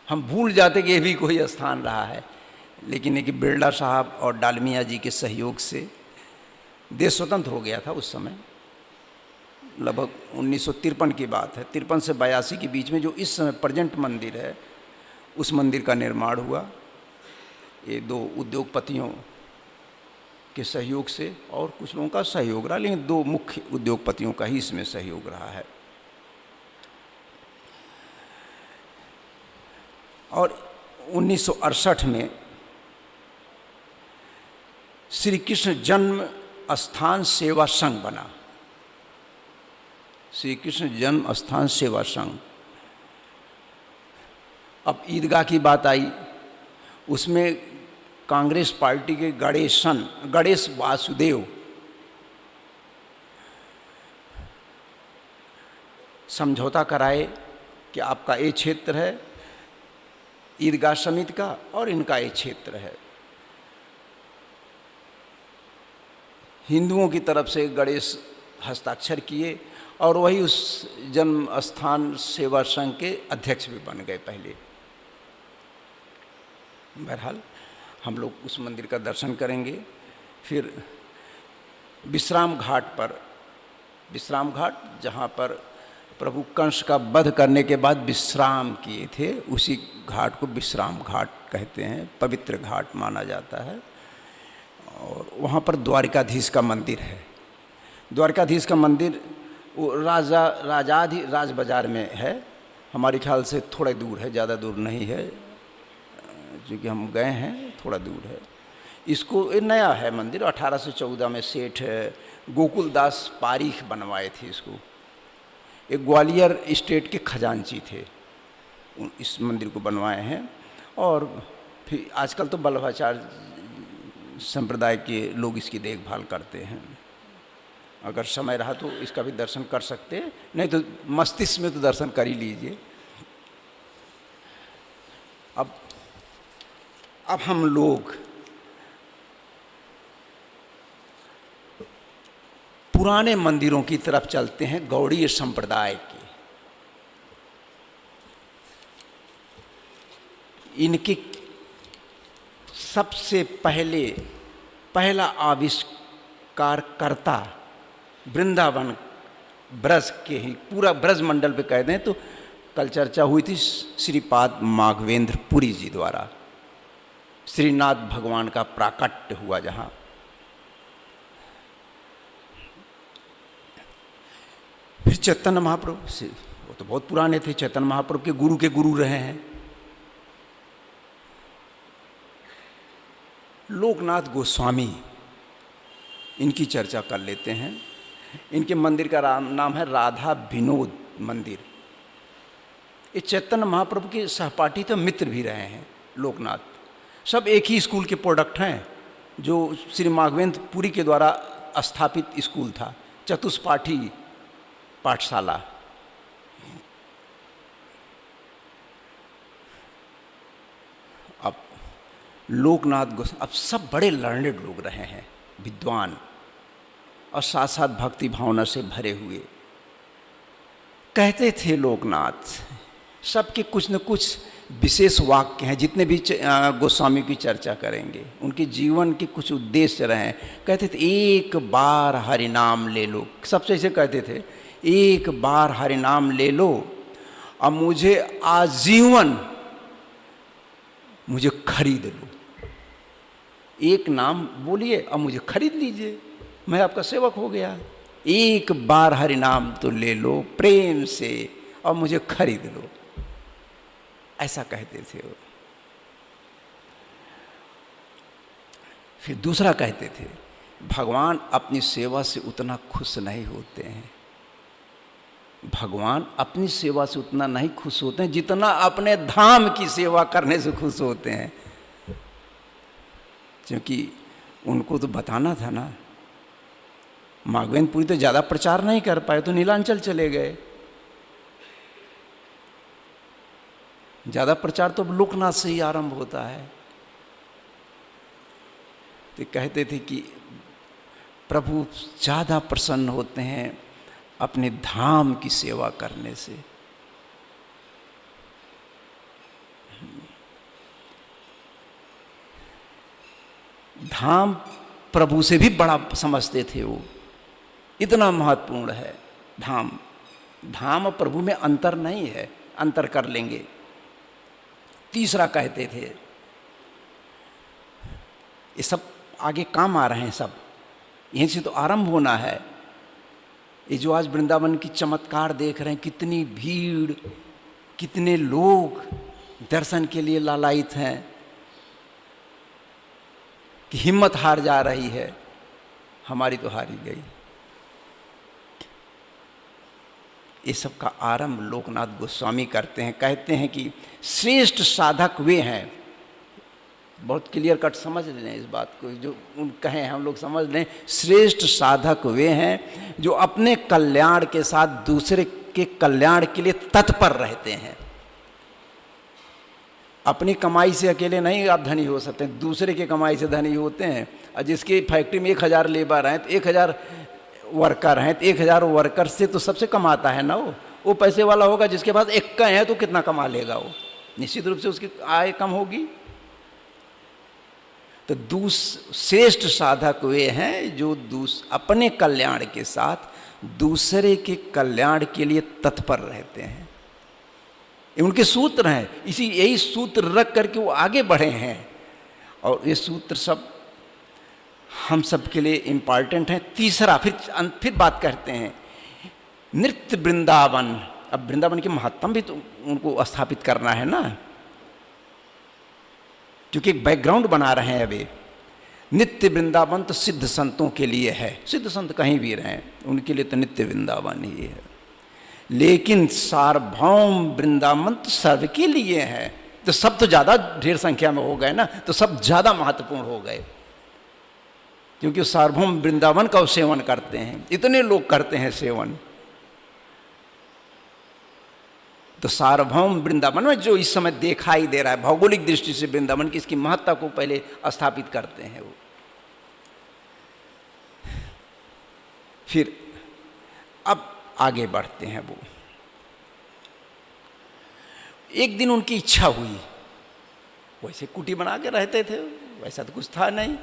हम भूल जाते कि ये भी कोई स्थान रहा है। लेकिन एक बिरला साहब और डालमिया जी के सहयोग से देश स्वतंत्र हो गया था उस समय। लगभग 1953 की बात है। 53 से 82 के बीच में जो इस समय प्रेजेंट मंदिर है, उस मंदिर का निर्माण हुआ। ये 2 उद्योगपतियों के सहयोग से, और कुछ लोगों का सहयोग रहा, लेकिन 2 मुख्य उद्योगपतियों का ही इसमें सहयोग रहा है। और 1968 में श्री कृष्ण जन्म स्थान सेवा संघ बना। श्री कृष्ण जन्म स्थान सेवा संघ। अब ईदगाह की बात आई, उसमें कांग्रेस पार्टी के गणेश वासुदेव समझौता कराए कि आपका ये क्षेत्र है ईदगाह समिति का और इनका ये क्षेत्र है। हिंदुओं की तरफ से गणेश हस्ताक्षर किए और वही उस जन्म स्थान सेवा संघ के अध्यक्ष भी बन गए पहले। बहरहाल हम लोग उस मंदिर का दर्शन करेंगे। फिर विश्राम घाट जहाँ पर प्रभु कंस का वध करने के बाद विश्राम किए थे, उसी घाट को विश्राम घाट कहते हैं, पवित्र घाट माना जाता है। और वहाँ पर द्वारिकाधीश का मंदिर है। द्वारिकाधीश का मंदिर वो राज बाजार में है, हमारे ख्याल से थोड़ा दूर है, ज़्यादा दूर नहीं है, क्योंकि हम गए हैं, थोड़ा दूर है। इसको ये नया है मंदिर, 1814 में सेठ गोकुलदास पारीख बनवाए थे इसको। एक ग्वालियर स्टेट के खजांची थे, इस मंदिर को बनवाए हैं। और फिर आजकल तो वल्लभाचार्य संप्रदाय के लोग इसकी देखभाल करते हैं। अगर समय रहा तो इसका भी दर्शन कर सकते हैं, नहीं तो मस्तिष्क में तो दर्शन कर ही लीजिए। अब हम लोग पुराने मंदिरों की तरफ चलते हैं, गौड़ीय संप्रदाय के। इनके सबसे पहला आविष्कारकर्ता वृंदावन ब्रज के ही, पूरा ब्रज मंडल पे कह दें तो कल चर्चा हुई थी श्रीपाद माघवेंद्र पुरी जी द्वारा। श्रीनाथ भगवान का प्राकट्य हुआ जहाँ। फिर चैतन्य महाप्रभु से, वो तो बहुत पुराने थे, चैतन्य महाप्रभु के गुरु रहे हैं। लोकनाथ गोस्वामी, इनकी चर्चा कर लेते हैं। इनके मंदिर का नाम है राधा विनोद मंदिर। ये चैतन्य महाप्रभु के सहपाठी तो मित्र भी रहे हैं लोकनाथ। सब एक ही स्कूल के प्रोडक्ट हैं, जो श्री माघवेंद्र पुरी के द्वारा स्थापित स्कूल था, चतुष्पाठी पाठशाला। अब लोकनाथ अब सब बड़े लर्नेड लोग रहे हैं, विद्वान, और साथ साथ भक्ति भावना से भरे हुए। कहते थे लोकनाथ, सबके कुछ न कुछ विशेष वाक्य हैं। जितने भी गोस्वामी की चर्चा करेंगे, उनके जीवन के कुछ उद्देश्य रहे हैं। कहते थे एक बार हरि नाम ले लो, सबसे ऐसे कहते थे, एक बार हरि नाम ले लो और मुझे आजीवन मुझे खरीद लो। एक नाम बोलिए और मुझे खरीद लीजिए, मैं आपका सेवक हो गया। एक बार हरि नाम तो ले लो प्रेम से और मुझे खरीद लो, ऐसा कहते थे वो। फिर दूसरा कहते थे, भगवान अपनी सेवा से उतना खुश नहीं होते हैं। भगवान अपनी सेवा से उतना नहीं खुश होते हैं जितना अपने धाम की सेवा करने से खुश होते हैं। क्योंकि उनको तो बताना था ना, माघवेंद्र पुरी तो ज़्यादा प्रचार नहीं कर पाए, तो नीलांचल चले गए। ज़्यादा प्रचार तो लोकनाथ से ही आरंभ होता है। तो कहते थे कि प्रभु ज़्यादा प्रसन्न होते हैं अपने धाम की सेवा करने से। धाम प्रभु से भी बड़ा समझते थे वो, इतना महत्वपूर्ण है धाम। धाम और प्रभु में अंतर नहीं है, अंतर कर लेंगे। तीसरा कहते थे, ये सब आगे काम आ रहे हैं, सब यहीं से तो आरंभ होना है। ये जो आज वृंदावन की चमत्कार देख रहे हैं, कितनी भीड़, कितने लोग दर्शन के लिए लालायित हैं कि हिम्मत हार जा रही है। हमारी तो हारी गई। ये सब का आरंभ लोकनाथ गोस्वामी करते हैं। कहते हैं कि श्रेष्ठ साधक वे हैं, बहुत क्लियर कट समझ लें इस बात को, जो उन कहें हम लोग समझ लें, श्रेष्ठ साधक वे हैं जो अपने कल्याण के साथ दूसरे के कल्याण के लिए तत्पर रहते हैं। अपनी कमाई से अकेले नहीं आप धनी हो सकते, दूसरे की कमाई से धनी होते हैं। और जिसकी फैक्ट्री में 1000 लेबर हैं तो 1000 वर्कर हैं, तो 1000 वर्कर से तो सबसे कमाता है ना वो पैसे वाला होगा। जिसके पास एक का है तो कितना कमा लेगा वो, निश्चित रूप से उसकी आय कम होगी। तो श्रेष्ठ साधक वे हैं जो अपने कल्याण के साथ दूसरे के कल्याण के लिए तत्पर रहते हैं। ये उनके सूत्र हैं, यही सूत्र रख करके वो आगे बढ़े हैं। और ये सूत्र सब हम सब के लिए इम्पॉर्टेंट हैं। तीसरा फिर बात करते हैं नृत्य वृंदावन। अब वृंदावन की महत्तम भी तो उनको स्थापित करना है ना, क्योंकि एक बैकग्राउंड बना रहे हैं अभी। नित्य वृंदावन तो सिद्ध संतों के लिए है, सिद्ध संत कहीं भी रहें उनके लिए तो नित्य वृंदावन ही है। लेकिन सार्वभौम वृंदावन तो सबके लिए है। तो सब तो ज़्यादा ढेर संख्या में हो गए ना, तो सब ज़्यादा महत्वपूर्ण हो गए, क्योंकि सार्वभौम वृंदावन का सेवन करते हैं, इतने लोग करते हैं सेवन। तो सार्वभौम वृंदावन में जो इस समय दिखाई दे रहा है भौगोलिक दृष्टि से वृंदावन की, इसकी महत्ता को पहले स्थापित करते हैं वो। फिर अब आगे बढ़ते हैं वो। एक दिन उनकी इच्छा हुई, वैसे कुटी बना के रहते थे, वैसा तो कुछ था नहीं,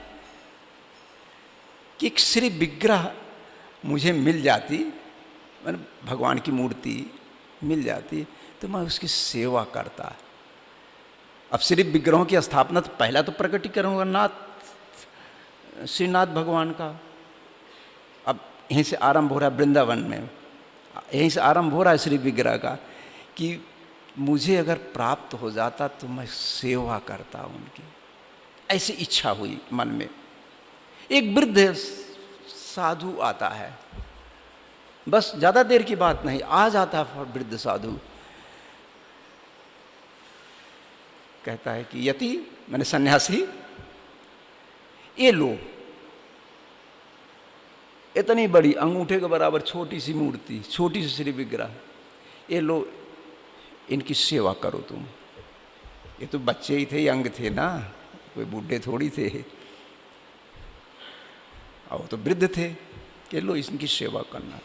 कि एक श्री विग्रह मुझे मिल जाती, मैंने भगवान की मूर्ति मिल जाती तो मैं उसकी सेवा करता। अब श्री विग्रहों की स्थापना तो पहला तो प्रकटीकरण होगा नाथ श्रीनाथ भगवान का। अब यहीं से आरंभ हो रहा है वृंदावन में, यहीं से आरंभ हो रहा है श्री विग्रह का, कि मुझे अगर प्राप्त हो जाता तो मैं सेवा करता उनकी। ऐसी इच्छा हुई मन में। एक वृद्ध साधु आता है, बस ज़्यादा देर की बात नहीं, आ जाता है वृद्ध साधु, कहता है कि यति मैंने सन्यासी, ये लो इतनी बड़ी अंगूठे के बराबर छोटी सी मूर्ति, छोटी सी श्री विग्रह, ये लो इनकी सेवा करो तुम। ये तो बच्चे ही थे, यंग थे ना, कोई बूढ़े थोड़ी थे, और तो वृद्ध थे, कि लो इनकी सेवा करना।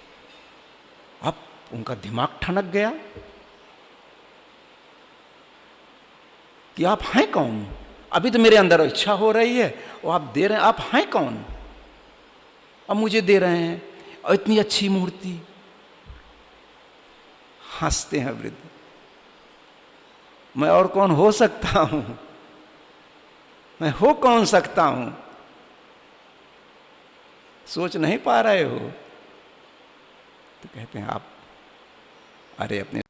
अब उनका दिमाग ठनक गया कि आप हैं कौन? अभी तो मेरे अंदर इच्छा हो रही है और आप दे रहे हैं, आप हैं कौन? अब मुझे दे रहे हैं, और इतनी अच्छी मूर्ति। हंसते हैं वृद्ध, मैं और कौन हो सकता हूं? मैं हो कौन सकता हूं? सोच नहीं पा रहे हो? तो कहते हैं आप, अरे अपने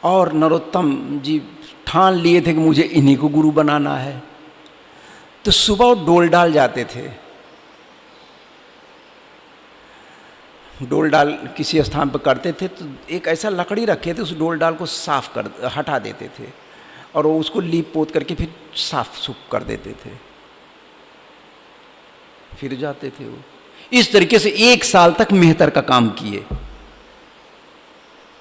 और नरोत्तम जी ठान लिए थे कि मुझे इन्हीं को गुरु बनाना है। तो सुबह वो डोल डाल जाते थे, डोल डाल किसी स्थान पर करते थे तो एक ऐसा लकड़ी रखे थे, उस डोल डाल को साफ कर हटा देते थे और वो उसको लीप पोत करके फिर साफ सुफ कर देते थे, फिर जाते थे वो। इस तरीके से 1 साल तक मेहतर का काम किए।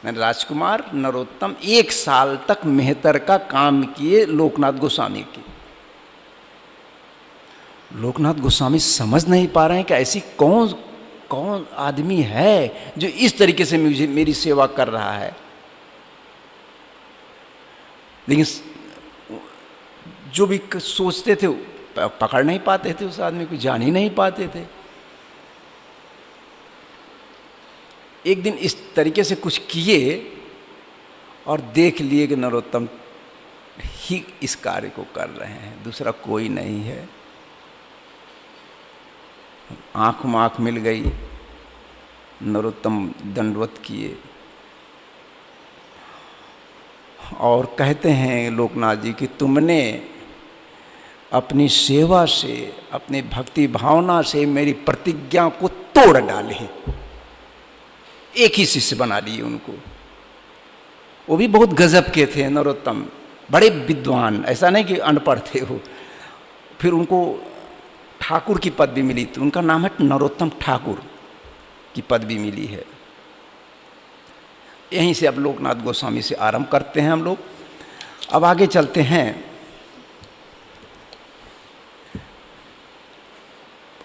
राजकुमार नरोत्तम 1 साल तक मेहतर का काम किए लोकनाथ गोस्वामी की। लोकनाथ गोस्वामी समझ नहीं पा रहे हैं कि ऐसी कौन आदमी है जो इस तरीके से मुझे मेरी सेवा कर रहा है। लेकिन जो भी सोचते थे पकड़ नहीं पाते थे, उस आदमी को जान ही नहीं पाते थे। एक दिन इस तरीके से कुछ किए और देख लिए कि नरोत्तम ही इस कार्य को कर रहे हैं, दूसरा कोई नहीं है। आँख में आँख मिल गई, नरोत्तम दंडवत किए और कहते हैं लोकनाथ जी कि तुमने अपनी सेवा से, अपनी भक्ति भावना से मेरी प्रतिज्ञा को तोड़ डाले। एक ही शिष्य बना लिए उनको। वो भी बहुत गजब के थे नरोत्तम, बड़े विद्वान, ऐसा नहीं कि अनपढ़ थे वो। फिर उनको ठाकुर की पदवी मिली, तो उनका नाम है नरोत्तम ठाकुर की पदवी मिली है। यहीं से अब लोकनाथ गोस्वामी से आरंभ करते हैं हम लोग। अब आगे चलते हैं।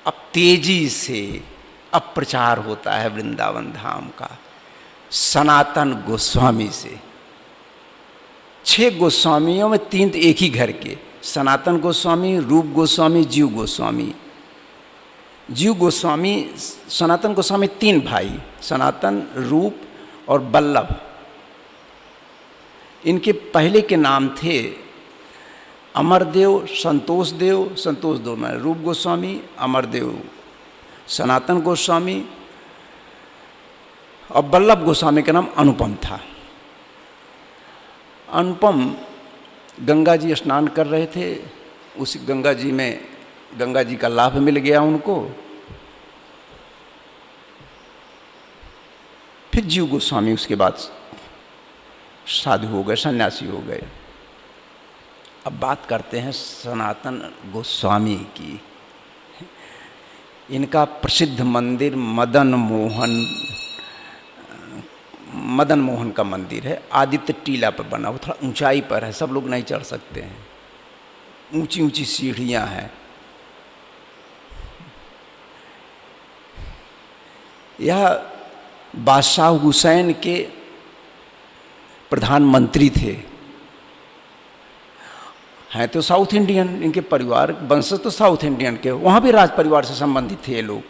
अब तेजी से अब प्रचार होता है वृंदावन धाम का सनातन गोस्वामी से। 6 गोस्वामियों में 3 तो एक ही घर के, सनातन गोस्वामी, रूप गोस्वामी, जीव गोस्वामी। जीव गोस्वामी, सनातन गोस्वामी 3 भाई, सनातन, रूप और बल्लभ। इनके पहले के नाम थे अमरदेव, संतोष देव, संतोष देव में रूप गोस्वामी, अमरदेव सनातन गोस्वामी और बल्लभ गोस्वामी का नाम अनुपम था। अनुपम गंगा जी स्नान कर रहे थे, उस गंगा जी में गंगा जी का लाभ मिल गया उनको। फिर जीव गोस्वामी उसके बाद साधु हो गए, सन्यासी हो गए। अब बात करते हैं सनातन गोस्वामी की। इनका प्रसिद्ध मंदिर मदन मोहन का मंदिर है, आदित्य टीला पर बना हुआ, थोड़ा ऊंचाई पर है, सब लोग नहीं चढ़ सकते हैं, ऊंची ऊंची सीढ़ियां हैं। यह बादशाह हुसैन के प्रधानमंत्री थे, हैं तो साउथ इंडियन, इनके परिवार वंशज तो साउथ इंडियन के, वहाँ भी राज परिवार से संबंधित थे ये लोग।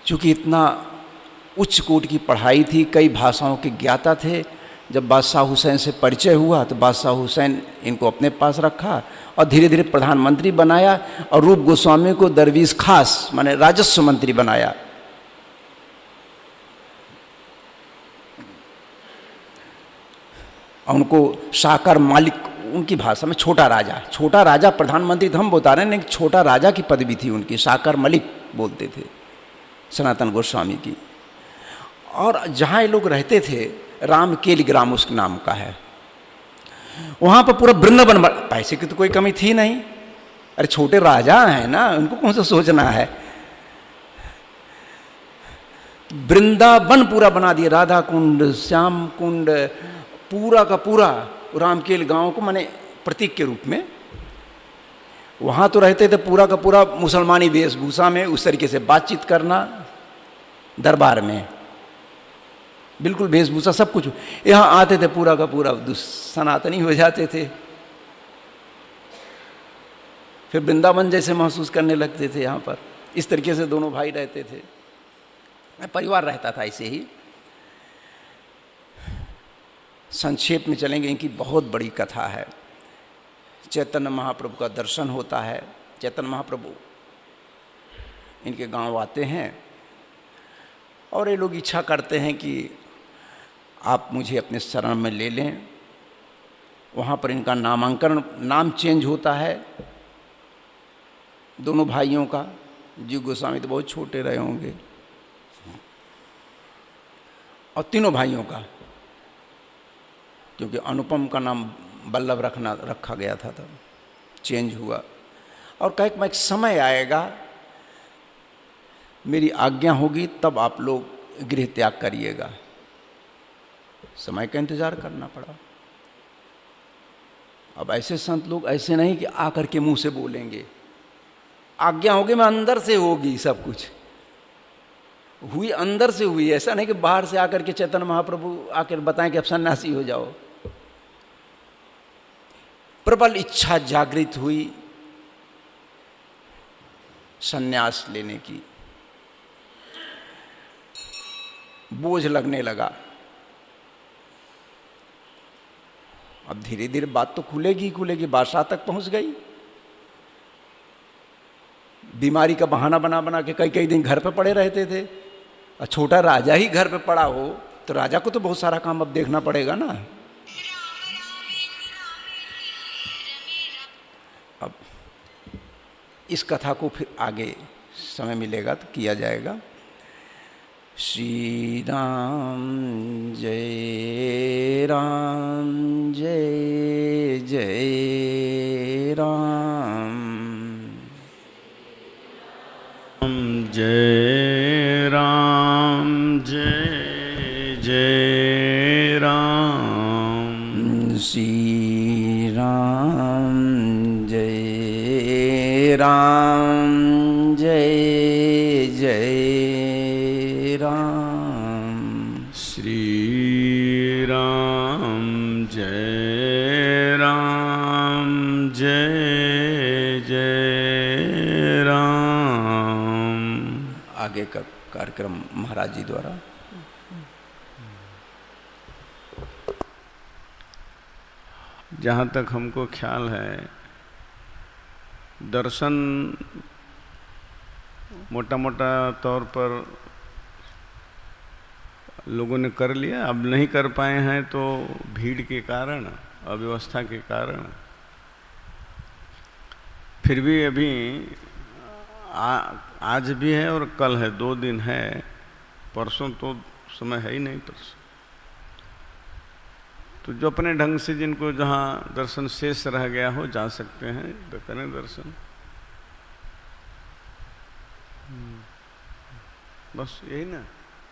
चूँकि इतना उच्च कोटि की पढ़ाई थी, कई भाषाओं के ज्ञाता थे, जब बादशाह हुसैन से परिचय हुआ तो बादशाह हुसैन इनको अपने पास रखा और धीरे धीरे प्रधानमंत्री बनाया और रूप गोस्वामी को दरवीश खास माने राजस्व मंत्री बनाया। और उनको शाकर मालिक, उनकी भाषा में छोटा राजा प्रधानमंत्री तो हम बता रहे हैं, लेकिन छोटा राजा की पदवी थी उनकी, शाकर मलिक बोलते थे सनातन गोस्वामी की। और जहाँ ये लोग रहते थे, रामकेल ग्राम उसके नाम का है, वहाँ पर पूरा वृंदावन, पैसे की तो कोई कमी थी नहीं, अरे छोटे राजा हैं ना, उनको कौन सा सोचना है। वृंदावन पूरा बना दिया, राधा कुंड, श्याम कुंड, पूरा का पूरा रामकेल गांव को माने प्रतीक के रूप में। वहाँ तो रहते थे पूरा का पूरा मुसलमानी वेशभूषा में, उस तरीके से बातचीत करना दरबार में, बिल्कुल वेशभूषा सब कुछ। यहाँ आते थे पूरा का पूरा सनातनी हो जाते थे, फिर वृंदावन जैसे महसूस करने लगते थे यहाँ पर। इस तरीके से दोनों भाई रहते थे, परिवार रहता था ऐसे ही। संक्षेप में चलेंगे, इनकी बहुत बड़ी कथा है। चैतन्य महाप्रभु का दर्शन होता है, चैतन्य महाप्रभु इनके गांव आते हैं और ये लोग इच्छा करते हैं कि आप मुझे अपने शरण में ले लें। वहाँ पर इनका नामांकन, नाम चेंज होता है दोनों भाइयों का। जीव गोस्वामी तो बहुत छोटे रहे होंगे, और तीनों भाइयों का, क्योंकि अनुपम का नाम वल्लभ रखा गया था, तब चेंज हुआ। और कहे कि एक समय आएगा, मेरी आज्ञा होगी, तब आप लोग गृह त्याग करिएगा। समय का इंतजार करना पड़ा। अब ऐसे संत लोग ऐसे नहीं कि आकर के मुंह से बोलेंगे, आज्ञा होगी, मैं अंदर से होगी, सब कुछ हुई अंदर से हुई। ऐसा नहीं कि बाहर से आकर के चैतन्य महाप्रभु आकर बताएं कि अब सन्यासी हो जाओ। प्रबल इच्छा जागृत हुई सन्यास लेने की, बोझ लगने लगा। अब धीरे धीरे बात तो खुलेगी खुलेगी, बादशाह तक पहुंच गई। बीमारी का बहाना बना बना के कई कई दिन घर पे पड़े रहते थे। और छोटा राजा ही घर पे पड़ा हो तो राजा को तो बहुत सारा काम अब देखना पड़ेगा ना। अब इस कथा को फिर आगे समय मिलेगा तो किया जाएगा। श्री राम जय जय राम, जय राम जय जय राम। श्री राम जय जय राम, श्री राम जय जय राम। आगे का कार्यक्रम महाराज जी द्वारा। जहाँ तक हमको ख्याल है, दर्शन मोटा मोटा तौर पर लोगों ने कर लिया। अब नहीं कर पाए हैं तो भीड़ के कारण, अव्यवस्था के कारण। फिर भी अभी आज भी है और कल है, 2 दिन है। परसों तो समय है ही नहीं। परसों तो जो अपने ढंग से जिनको जहाँ दर्शन शेष रह गया हो जा सकते हैं तो करें दर्शन। बस यही ना,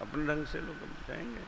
अपने ढंग से लोग जाएंगे।